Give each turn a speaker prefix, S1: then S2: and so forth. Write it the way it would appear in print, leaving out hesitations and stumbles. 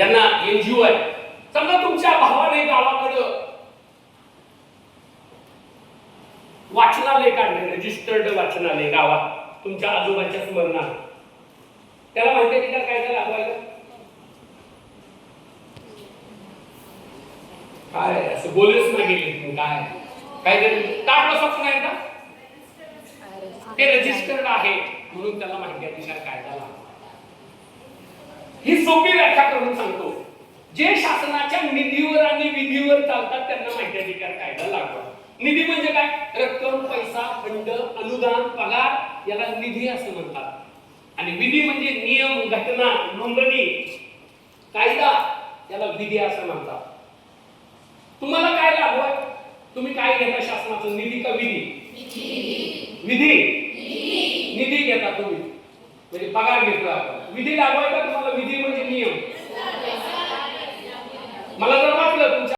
S1: यांना एनजीओ आहे. समजा तुमच्या भावाने गावाकडं वाचनालय काढले, रजिस्टर्ड वाचनालय गावात तुमच्या आजोबाच्या स्मरणात, त्याला माहिती आहे का काय लागवायला? काय असं बोलच ना गेले काय काय टाकलं स्वप्न आहे का? ते रजिस्टर्ड आहे म्हणून त्याला माहिती अधिकार कायदा लागतो. ही सोपी व्याख्या करून सांगतो. जे शासनाच्या निधीवर आणि विधीवर चालतात त्यांना माहिती अधिकार कायदा लागतो. निधी म्हणजे काय? रक्कम, पैसा, फंड, अनुदान, पगार याला निधी असं म्हणतात. आणि विधी म्हणजे नियम, घटना, नोंदणी, कायदा याला विधी असं म्हणतात. तुम्हाला काय लागू आहे? तुम्ही काय घेता शासनाचं? निधी का विधी? विधी. निधी घेता तुम्ही म्हणजे पगार घेतला आपण. विधी लागू आहे का